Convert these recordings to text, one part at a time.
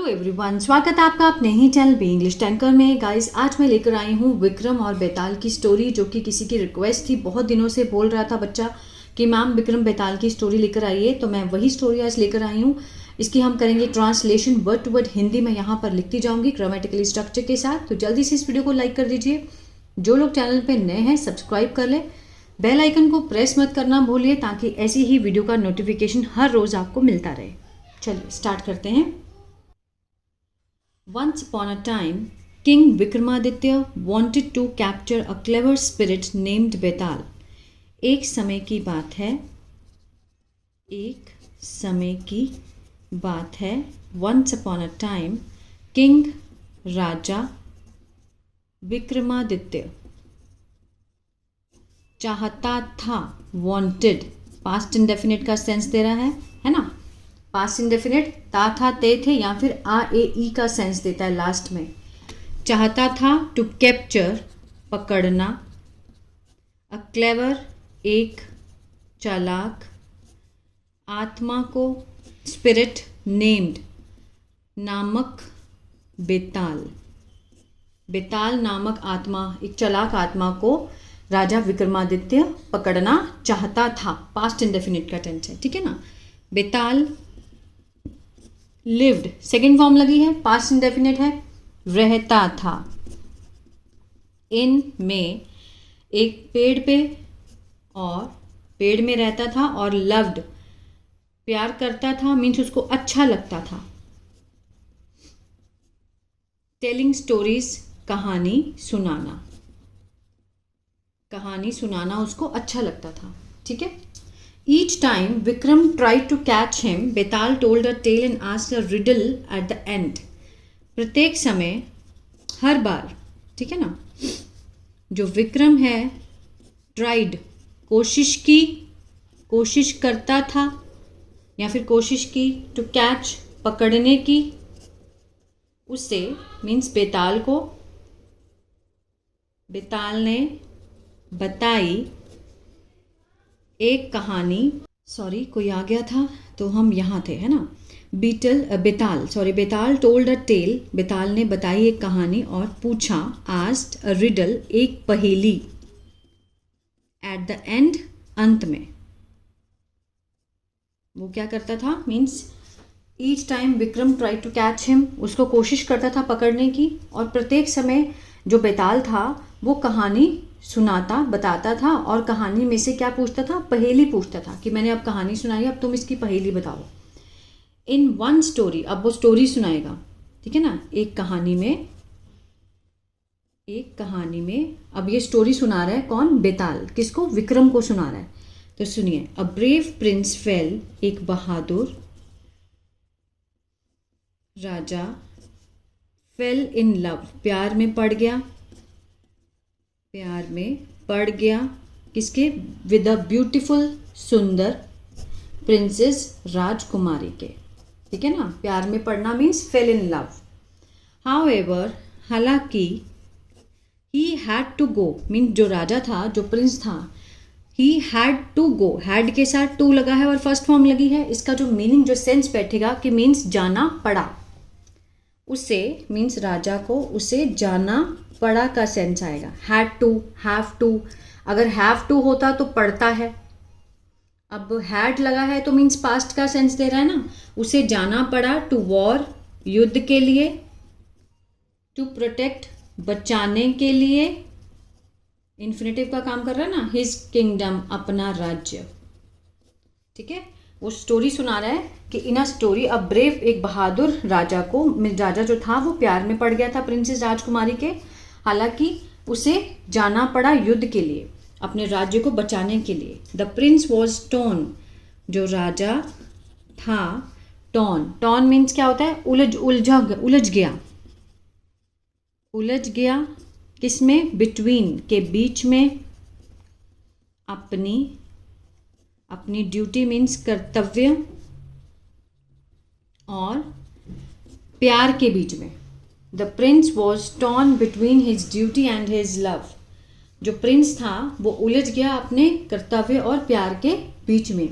Hello everyone, स्वागत है आपका अपने ही चैनल बी इंग्लिश टैंकर में। गाइस, आज मैं लेकर आई हूँ विक्रम और बेताल की स्टोरी, जो कि किसी की रिक्वेस्ट थी। बहुत दिनों से बोल रहा था बच्चा कि मैम विक्रम बेताल की स्टोरी लेकर आइए, तो मैं वही स्टोरी आज लेकर आई हूँ। इसकी हम करेंगे translation, word to word Hindi में यहाँ पर लिखती जाऊँगी ग्रामेटिकली स्ट्रक्चर के साथ। तो जल्दी से इस वीडियो को लाइक कर दीजिए। जो लोग चैनल पर नए हैं सब्सक्राइब कर ले, बेल आइकन को प्रेस मत करना भूलिए, ताकि ऐसी ही वीडियो का नोटिफिकेशन हर रोज़ आपको मिलता रहे। चलिए स्टार्ट करते हैं। Once upon a time, King Vikramaditya wanted to capture a clever spirit named Betal. एक समय की बात है, Once upon a time, King राजा विक्रमादित्य चाहता था, wanted past indefinite का सेंस दे रहा है ना। पास्ट इंडेफिनिट ता था ते थे या फिर आ ए ई का सेंस देता है लास्ट में। चाहता था, टू कैप्चर पकड़ना, अ क्लेवर एक चालाक, आत्मा को स्पिरिट नेम्ड नामक बेताल। बेताल नामक आत्मा, एक चालाक आत्मा को राजा विक्रमादित्य पकड़ना चाहता था। पास्ट इंडेफिनिट का टेंस है, ठीक है ना। बेताल लिव्ड, सेकेंड फॉर्म लगी है, पास्ट इंडेफिनिट है, रहता था। इन में, एक पेड़ पे, और पेड़ में रहता था, और लव्ड प्यार करता था, मीन्स उसको अच्छा लगता था। टेलिंग स्टोरीज कहानी सुनाना उसको अच्छा लगता था, ठीक है। Each time Vikram tried to catch him, Betal told a tale and asked a riddle at the end. प्रत्येक समय, हर बार, ठीक है ना, जो विक्रम है, ट्राइड कोशिश करता था या फिर कोशिश की, टू कैच पकड़ने की, उससे मीन्स बेताल ने बताई एक कहानी। सॉरी, कोई आ गया था तो हम यहाँ थे, है ना। बेताल टोल्ड अ टेल, बेताल ने बताई एक कहानी और पूछा, आस्क्ड अ रिडल, एक पहेली, एट द एंड अंत में। वो क्या करता था, means each time Vikram try to catch him, उसको कोशिश करता था पकड़ने की, और प्रत्येक समय जो बेताल था वो कहानी बताता था, और कहानी में से क्या पूछता था, पहेली पूछता था कि मैंने अब कहानी सुनाई, अब तुम इसकी पहेली बताओ। इन वन स्टोरी, अब वो स्टोरी सुनाएगा, ठीक है ना। एक कहानी में अब ये स्टोरी सुना रहा है कौन, बेताल। किसको, विक्रम को सुना रहा है। तो सुनिए। अ ब्रेव प्रिंस फेल, एक बहादुर राजा, फेल इन लव, प्यार में पड़ गया, किसके, विद अ ब्यूटीफुल, सुंदर, प्रिंसेस, राजकुमारी के, ठीक है ना। प्यार में पड़ना means fell in love. However, हालांकि, he had to go, means जो राजा था, जो प्रिंस था, he had to go, had के साथ टू लगा है और फर्स्ट फॉर्म लगी है। इसका जो मीनिंग, जो सेंस बैठेगा कि मीन्स जाना पड़ा, उसे मीन्स राजा को उसे जाना पड़ा का सेंस आएगा। हैड टू, हैव टू, अगर हैव टू होता तो पड़ता है, अब हैड लगा है तो मीन्स पास्ट का सेंस दे रहा है ना। उसे जाना पड़ा, टू वॉर, युद्ध के लिए, टू प्रोटेक्ट, बचाने के लिए, इन्फिनेटिव का काम कर रहा है ना, हिज किंगडम, अपना राज्य, ठीक है। वो स्टोरी सुना रहा है कि इन अ स्टोरी अ ब्रेव, एक बहादुर राजा जो था वो प्यार में पड़ गया था प्रिंसेस, राजकुमारी के, हालांकि उसे जाना पड़ा युद्ध के लिए, अपने राज्य को बचाने के लिए। द प्रिंस वॉज टॉर्न, जो राजा था, टॉर्न मीन्स क्या होता है, उलझ गया, किसमें, बिटवीन के बीच में, अपनी ड्यूटी मीन्स कर्तव्य, और प्यार के बीच में। The Prince was torn between his duty and his love, जो प्रिंस था वो उलझ गया अपने कर्तव्य और प्यार के बीच में।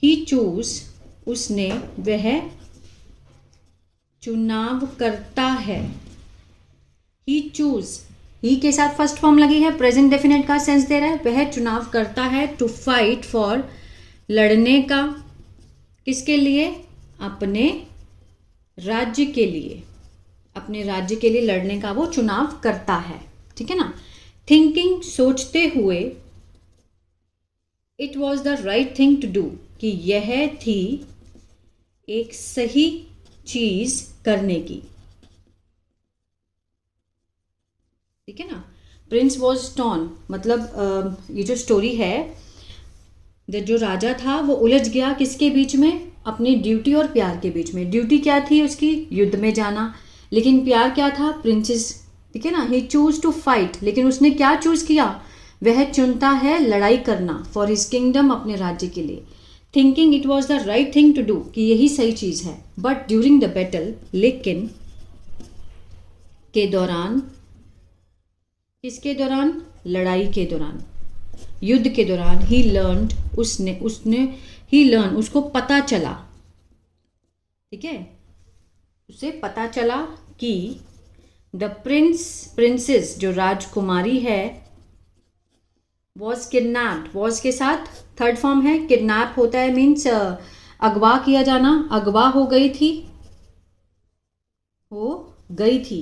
ही चूज, उसने, वह चुनाव करता है, ही चूज, ही के साथ फर्स्ट फॉर्म लगी है, प्रेजेंट डेफिनेट का सेंस दे रहा है, वह चुनाव करता है, टू फाइट फॉर, लड़ने का, किसके लिए, अपने राज्य के लिए, अपने राज्य के लिए लड़ने का वो चुनाव करता है, ठीक है ना। थिंकिंग, सोचते हुए, it was the right thing to do, कि यह थी एक सही चीज करने की, ठीक है ना। प्रिंस वॉज स्टॉन, मतलब ये जो स्टोरी है, जो राजा था वो उलझ गया किसके बीच में, अपनी ड्यूटी और प्यार के बीच में। ड्यूटी क्या थी उसकी, युद्ध में जाना, लेकिन प्यार क्या था, प्रिंसेस, ठीक है ना। ही चूज टू फाइट, लेकिन उसने क्या चूज किया, वह चुनता है लड़ाई करना, फॉर हिज किंगडम, अपने राज्य के लिए। Thinking it was the right thing to do, कि यही सही चीज है। बट ड्यूरिंग द बैटल, लेकिन के दौरान, किसके दौरान, लड़ाई के दौरान, युद्ध के दौरान, ही लर्नड, ही लर्न, उसको पता चला, ठीक है, उसे पता चला कि द प्रिंसेस, जो राजकुमारी है, वॉज किडनैप्ड, वॉज के साथ थर्ड फॉर्म है, किडनैप होता है मीन्स अगवा किया जाना, अगवा हो गई थी,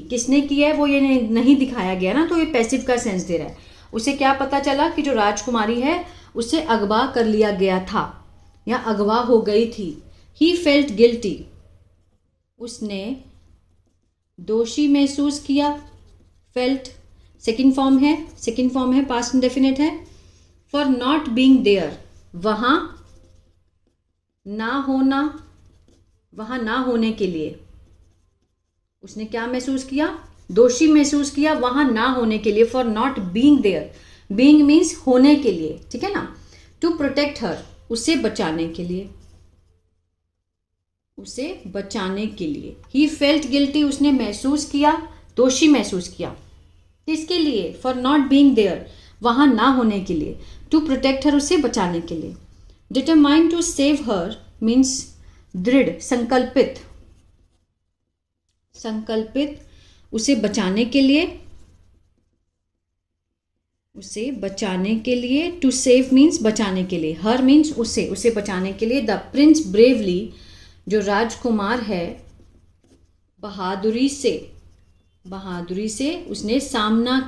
किसने किया है वो ये नहीं दिखाया गया ना, तो ये पैसिव का सेंस दे रहा है। उसे क्या पता चला कि जो राजकुमारी है उसे अगवा कर लिया गया था या अगवा हो गई थी। ही फेल्ट गिल्टी, उसने दोषी महसूस किया, फेल्ट सेकंड फॉर्म है, पास्ट इंडेफिनिट है, फॉर नॉट बीइंग देयर, वहां ना होने के लिए, उसने क्या महसूस किया, दोषी महसूस किया वहां ना होने के लिए, for not being there, being means होने के लिए, ठीक है ना। टू प्रोटेक्ट हर, उसे बचाने के लिए, ही फेल्ट गिल्टी, उसने महसूस किया, दोषी महसूस किया, किसके लिए, फॉर नॉट बीइंग देयर, वहां ना होने के लिए, टू प्रोटेक्ट हर, उसे बचाने के लिए। Determined to save her means दृढ़, संकल्पित, उसे बचाने के लिए, टू सेव मीन्स बचाने के लिए, हर मीन्स उसे बचाने के लिए। द प्रिंस ब्रेवली, जो राजकुमार है, बहादुरी से उसने सामना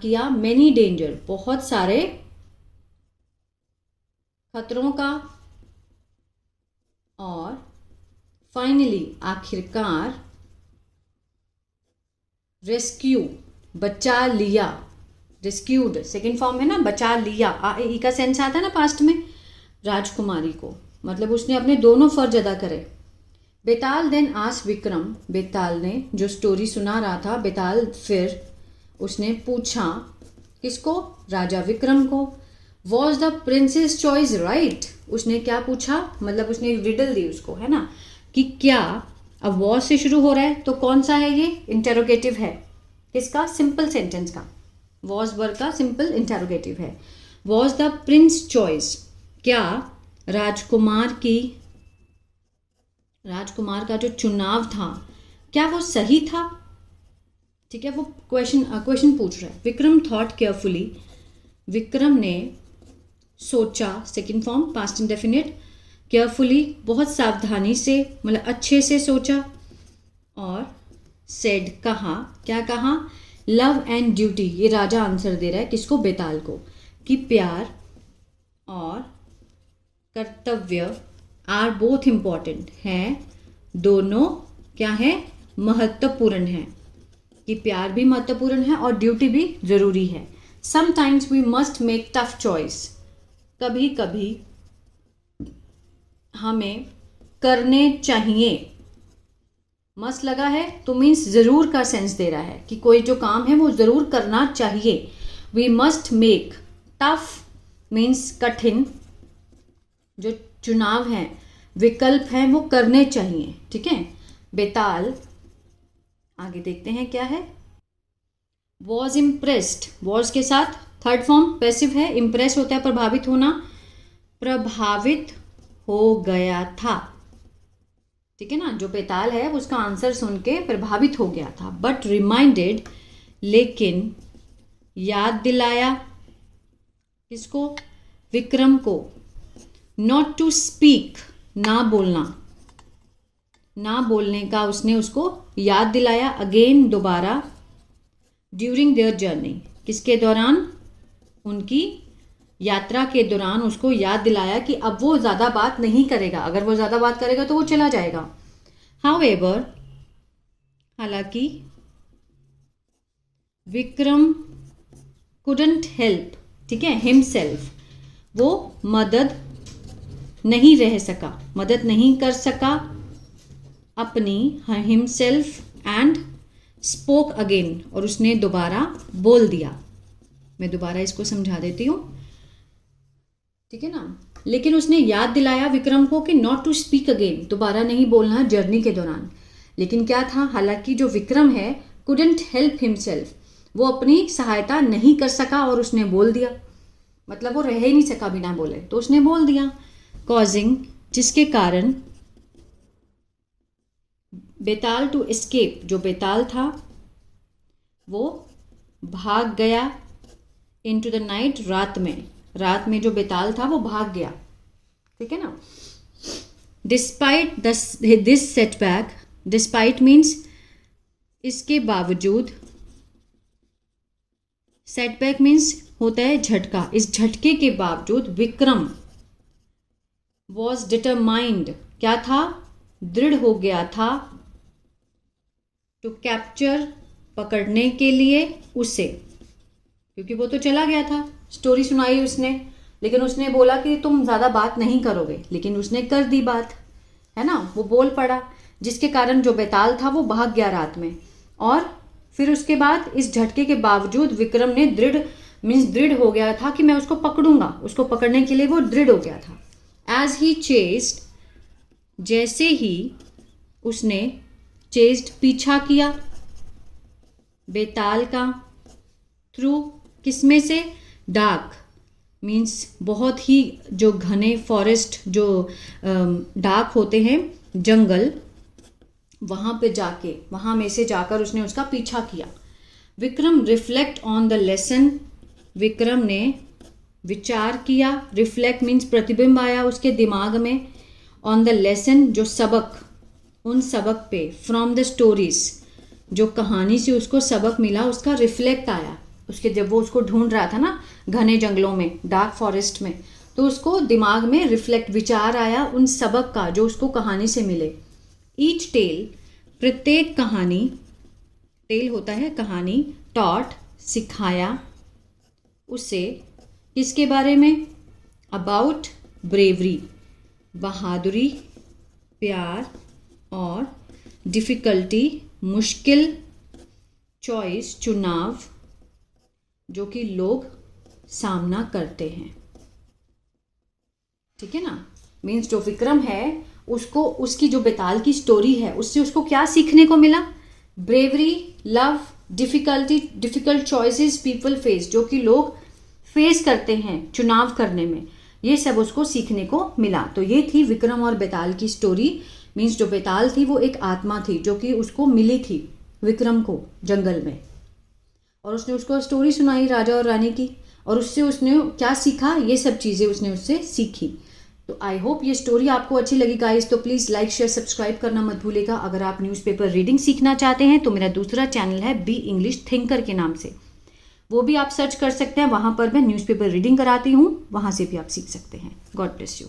किया, मेनी डेंजर, बहुत सारे खतरों का, और फाइनली, आखिरकार, रेस्क्यू, बचा लिया, रेस्क्यूड सेकेंड फॉर्म है ना, बचा लिया, ई का सेंस आता है ना पास्ट में, राजकुमारी को, मतलब उसने अपने दोनों फर्ज अदा करे। बेताल देन आस्क्ड विक्रम, बेताल ने, जो स्टोरी सुना रहा था, बेताल फिर उसने पूछा, किसको, राजा विक्रम को, was the princess choice right, उसने क्या पूछा, मतलब उसने रिडल दी उसको, है ना, कि क्या, अब वॉज से शुरू हो रहा है तो कौन सा है ये, इंटेरोगेटिव है, किसका, सिंपल सेंटेंस का, वॉज वर्ब का सिंपल इंटेरोगेटिव है। वॉज द प्रिंस चॉइस, क्या राजकुमार का जो चुनाव था, क्या वो सही था, ठीक है, वो क्वेश्चन पूछ रहा है। विक्रम थॉट केयरफुली, विक्रम ने सोचा, second form past indefinite, carefully, बहुत सावधानी से, मतलब अच्छे से सोचा, और सेड, कहा, क्या कहा, लव एंड ड्यूटी, ये राजा आंसर दे रहा है किसको, बेताल को, कि प्यार और कर्तव्य आर बोथ इम्पॉर्टेंट हैं, दोनों क्या है, महत्वपूर्ण है, कि प्यार भी महत्वपूर्ण है और ड्यूटी भी जरूरी है। Sometimes we must make tough choice, कभी कभी हमें करने चाहिए, मस्ट लगा है तो मीन्स जरूर का सेंस दे रहा है कि कोई जो काम है वो जरूर करना चाहिए। We must make, tough means कठिन, जो चुनाव है, विकल्प हैं, वो करने चाहिए, ठीक है। बेताल, आगे देखते हैं क्या है, वॉज इम्प्रेस्ड, वॉज के साथ थर्ड फॉर्म पैसिव है, इम्प्रेस होता है प्रभावित होना, प्रभावित हो गया था, ठीक है ना, जो बेताल है उसका आंसर सुन के प्रभावित हो गया था, बट रिमाइंडेड, लेकिन याद दिलाया किसको, विक्रम को, नॉट टू स्पीक, ना बोलना, ना बोलने का उसने उसको याद दिलाया, अगेन, दोबारा, ड्यूरिंग देयर जर्नी, किसके दौरान, उनकी यात्रा के दौरान उसको याद दिलाया कि अब वो ज़्यादा बात नहीं करेगा, अगर वो ज़्यादा बात करेगा तो वो चला जाएगा। हाउएवर, हालांकि, विक्रम कुडंट हेल्प, ठीक है, हिमसेल्फ, वो मदद नहीं रह सका, मदद नहीं कर सका अपनी, हिमसेल्फ, एंड स्पोक अगेन, और उसने दोबारा बोल दिया। मैं दोबारा इसको समझा देती हूँ, ठीक है ना। लेकिन उसने याद दिलाया विक्रम को कि नॉट टू स्पीक अगेन, दोबारा नहीं बोलना जर्नी के दौरान। लेकिन क्या था, हालांकि जो विक्रम है कुडंट हेल्प हिमसेल्फ, वो अपनी सहायता नहीं कर सका और उसने बोल दिया, मतलब वो रह ही नहीं सका बिना बोले, तो उसने बोल दिया। कॉजिंग, जिसके कारण, बेताल टू एस्केप, जो बेताल था वो भाग गया, इनटू द नाइट, रात में, रात में जो बेताल था वो भाग गया, ठीक है ना। Despite this setback, despite means इसके बावजूद, सेटबैक मीन्स होता है झटका, इस झटके के बावजूद विक्रम वॉज डिटरमाइंड, क्या था, दृढ़ हो गया था, टू कैप्चर, पकड़ने के लिए उसे, क्योंकि वो तो चला गया था, स्टोरी सुनाई उसने, लेकिन उसने बोला कि तुम ज़्यादा बात नहीं करोगे, लेकिन उसने कर दी बात, है ना, वो बोल पड़ा, जिसके कारण जो बेताल था वो भाग गया रात में। और फिर उसके बाद इस झटके के बावजूद विक्रम ने दृढ़ हो गया था कि मैं उसको पकड़ूंगा, उसको पकड़ने के लिए वो दृढ़ हो गया था। एज ही चेस्ड, जैसे ही उसने, चेस्ड पीछा किया बेताल का, थ्रू, किसमें से, डार्क मीन्स बहुत ही जो घने फॉरेस्ट, जो डार्क होते हैं जंगल, वहाँ पे जाके, वहाँ में से जाकर उसने उसका पीछा किया। Vikram reflect on the lesson, Vikram ने विचार किया, रिफ्लेक्ट मीन्स प्रतिबिंब आया उसके दिमाग में, ऑन द लेसन, जो सबक, उन सबक पे, फ्रॉम द स्टोरीज, जो कहानी से उसको सबक मिला उसका रिफ्लेक्ट आया उसके, जब वो उसको ढूंढ रहा था ना घने जंगलों में, डार्क फॉरेस्ट में, तो उसको दिमाग में रिफ्लेक्ट, विचार आया उन सबक का जो उसको कहानी से मिले। ईच टेल, प्रत्येक कहानी, टेल होता है कहानी, टॉट, सिखाया उसे, किसके बारे में, अबाउट ब्रेवरी, बहादुरी, प्यार, और डिफ़िकल्टी, मुश्किल, चॉइस, चुनाव, जो कि लोग सामना करते हैं, ठीक है ना। मीन्स जो विक्रम है उसको, उसकी जो बेताल की स्टोरी है उससे उसको क्या सीखने को मिला, bravery, love, difficult choices people face, जो कि लोग फेस करते हैं चुनाव करने में, ये सब उसको सीखने को मिला। तो ये थी विक्रम और बेताल की स्टोरी। मीन्स जो बेताल थी वो एक आत्मा थी जो कि उसको मिली थी विक्रम को जंगल में, और उसने उसको स्टोरी सुनाई राजा और रानी की, और उससे उसने क्या सीखा, ये सब चीज़ें उसने उससे सीखी। तो आई होप ये स्टोरी आपको अच्छी लगी गाइस। तो प्लीज़ लाइक, शेयर, सब्सक्राइब करना मत भूलिएगा। अगर आप न्यूज़पेपर रीडिंग सीखना चाहते हैं तो मेरा दूसरा चैनल है बी इंग्लिश थिंकर के नाम से, वो भी आप सर्च कर सकते हैं, वहाँ पर मैं न्यूज़पेपर रीडिंग कराती हूँ, वहाँ से भी आप सीख सकते हैं। God bless you.